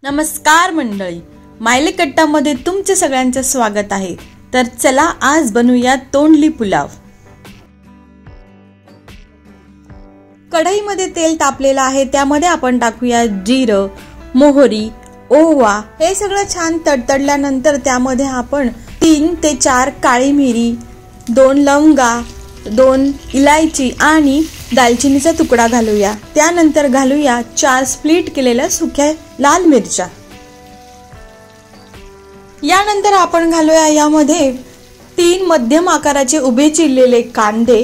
नमस्कार मंडळी, मायले कट्टामध्ये तुमचे सगळ्यांचे स्वागत आहे। तर चला आज बनवूया तोंडली पुलाव। कढईमध्ये तेल तापलेलं आहे, त्यामध्ये आपण टाकूया जिरं, मोहरी, ओवा। हे सगळं छान तडतडल्यानंतर त्यामध्ये आपण 3 ते 4 काळी मिरी, 2 लवंगा, 2 इलायची आणि दालचिनीचा तुकडा घालूया। त्यानंतर घालूया 4 स्प्लिट केलेल्या सुक्या लाल मिरच्या। यानंतर आपण घालूया यामध्ये 3 मध्यम आकाराचे उभे चिरलेले कांदे।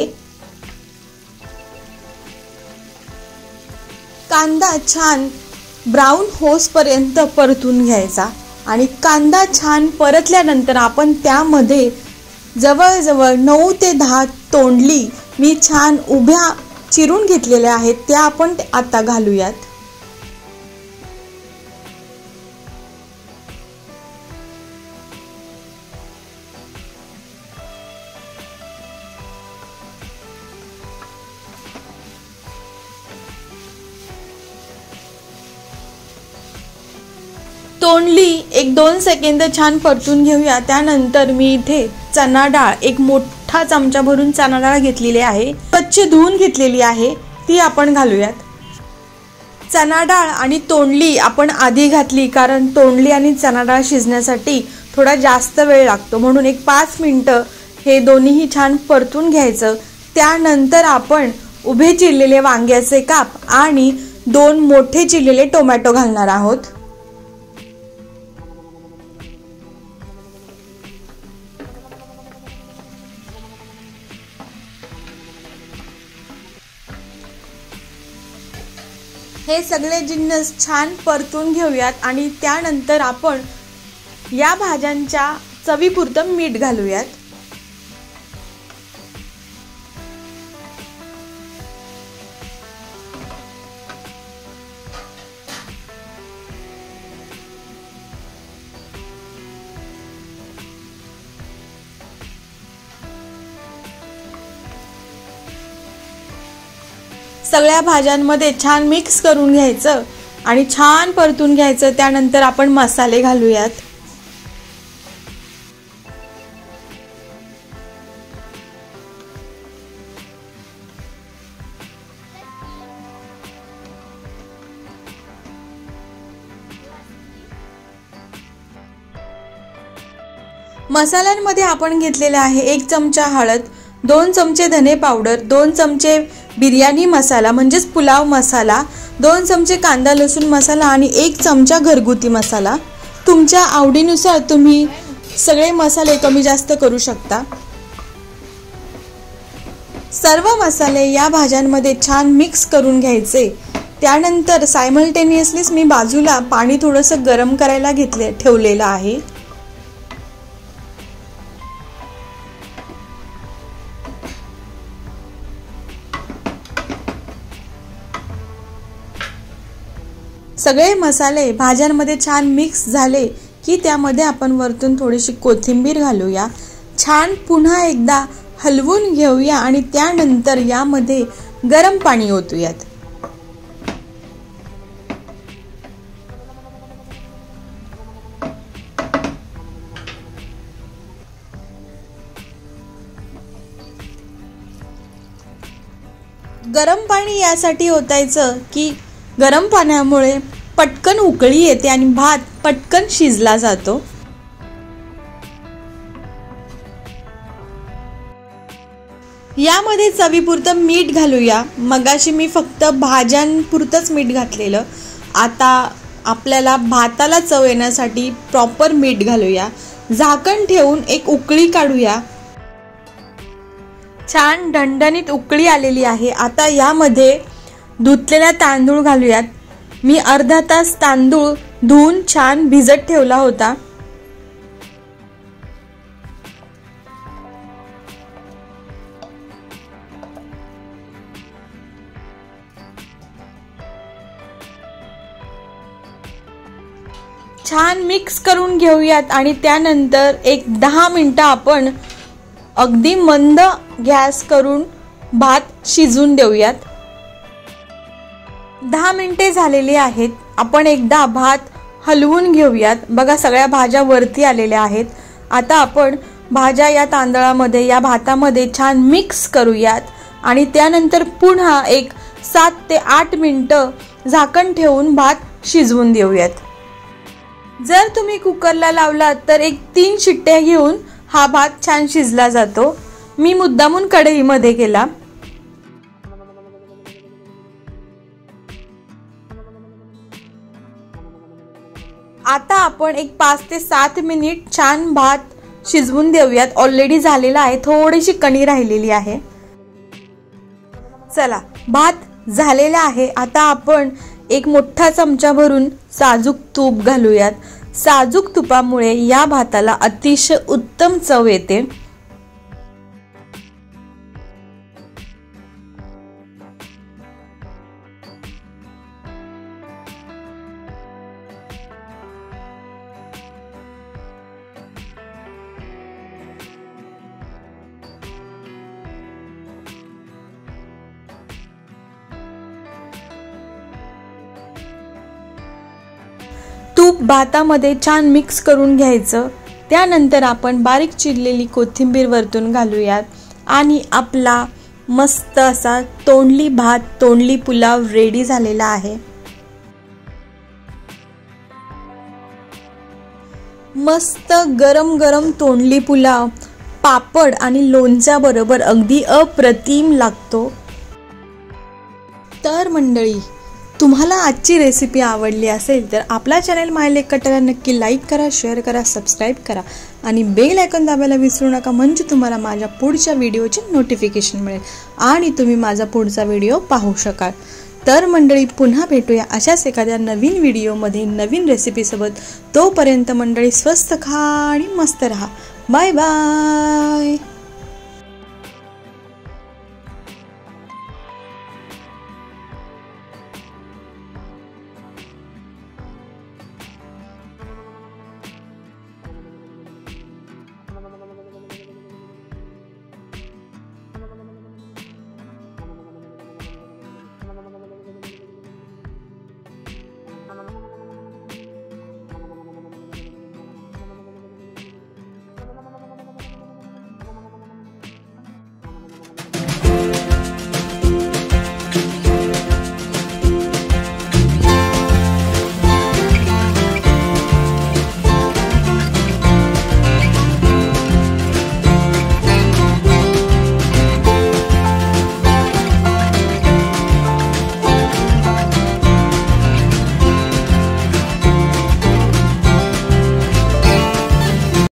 कांदा छान ब्राऊन होसपर्यंत परतून घ्यायचा आणि कांदा छान परतल्यानंतर आपण त्यामध्ये जवळजवळ 9 ते 10 तोंडली मी छान उभ्या चिरून घेतलेल्या आहेत, त्या आपण आता घालूयात। तोंडली 1-2 सेकंद छान परतून घेऊया। त्यानंतर मी इथे चना डाळ, एक मोठा चमचा भरून चना डाळ घेतलेली आहे, स्वच्छ धुवून घेतलेली आहे, ती आपण घालूयात। चना डाळ आणि तोंडली आपण आधी घातली, कारण तोंडली आणि चना डाळ शिजण्यासाठी थोडा जास्त वेळ लागतो, म्हणून एक 5 मिनिटं हे दोन्हीही छान परतून घ्यायचं। त्यानंतर आपण उभे चिरलेले वांग्याचे काप आणि 2 मोठे चिरलेले टोमॅटो घालणार आहोत। हे सगळे जिन्नस छान परतून घेऊयात आणि त्यानंतर आपण या भाज्यांच्या चवीपुरतं मीठ घालूयात। सगळ्या भाज्यांमध्ये छान मिक्स करून घ्यायचं आणि छान परतून घ्यायचं। त्यानंतर आपण मसाले घालूयात। मसाल्यांमध्ये आपण घेतलेले आहे 1 चमचा हळद, 2 चमचे धने पावडर, 2 चमचे बिर्याणी मसाला म्हणजेच पुलाव मसाला, 2 चमचे कांदा लसूण मसाला आणि 1 चमचा घरगुती मसाला। तुमच्या आवडीनुसार तुम्ही सगळे मसाले कमी जास्त करू शकता। सर्व मसाले या भाज्यांमध्ये छान मिक्स करून घ्यायचे। त्यानंतर सायमल्टेनियसली मी बाजूला पाणी थोडंसं गरम करायला ठेवलेलं आहे। सगळे मसाले भाज्यांमध्ये छान मिक्स झाले की त्यामध्ये आपण वरतून थोडीशी कोथिंबीर घालूया। छान पुन्हा एकदा हलवून घेऊया आणि त्यानंतर यामध्ये गरम पाणी ओतूयात। गरम पाणी यासाठी ओतायचं की गरम पाण्यामुळे पटकन उकळी येते आणि भात पटकन शिजला जातो। यामध्ये चवीपुरतं मीठ घालूया। मगाशी मी फक्त भाज्यांपुरतंच मीठ घातलेलं, आता आपल्याला भाताला चव येण्यासाठी प्रॉपर मीठ घालूया। झाकण ठेवून एक उकळी काढूया। छान दणदणीत उकळी आलेली आहे। आता यामध्ये धुतलेला तांदूळ घालूयात। मी अर्धा तास तांदूळ धुवून छान भिजत ठेवला होता। छान मिक्स करून घेऊयात आणि त्यानंतर एक 10 मिनिटं आपण अगदी मंद गॅस करून भात शिजून देऊयात। 10 मिनिटे झालेली आहेत। आपण एकदा भात हलवून घेऊयात। बघा सगळ्या भाज्या वरती आलेल्या आहेत। आता आपण भाज्या या तांदळामध्ये या भातामध्ये छान मिक्स करूयात आणि त्यानंतर पुन्हा एक 7 ते 8 मिनिटं झाकण ठेवून भात शिजवून देऊयात। जर तुम्ही कुकरला लावलात तर एक 3 शिट्ट्या घेऊन हा भात छान शिजला जातो। मी मुद्दामून कढईमध्ये केला। आता आपण एक 5 ते 7 मिनिट छान भात शिजवून देऊयात। ऑलरेडी झालेला आहे, थोडीशी कणी राहिलेली आहे। चला, भात झालेला आहे। आता आपण एक मोठा चमचा भरून साजूक तूप घालूयात। साजूक तुपामुळे या भाताला अतिशय उत्तम चव येते। तूप भातामध्ये छान मिक्स करून घ्यायचं। त्यानंतर आपण बारीक चिरलेली कोथिंबीर वरतून घालूयात आणि आपला मस्त असा तोंडली भात, तोंडली पुलाव रेडी झालेला आहे। मस्त गरम गरम तोंडली पुलाव पापड आणि लोणच्या बरोबर अगदी अप्रतिम लागतो। तर मंडळी, तुम्हाला आजची रेसिपी आवडली असेल तर आपला चॅनल माय लेक कट्टाला नक्की लाईक करा, शेअर करा, सबस्क्राईब करा आणि बेल आयकॉन दाबायला विसरू नका, म्हणजे तुम्हाला माझ्या पुढच्या व्हिडिओचे नोटिफिकेशन मिळेल आणि तुम्ही माझा पुढचा व्हिडिओ पाहू शकाल। तर मंडळी, पुन्हा भेटूया अशाच एखाद्या नवीन व्हिडिओमध्ये नवीन रेसिपीसोबत। तोपर्यंत मंडळी, स्वस्त खा आणि मस्त रहा। Bye bye.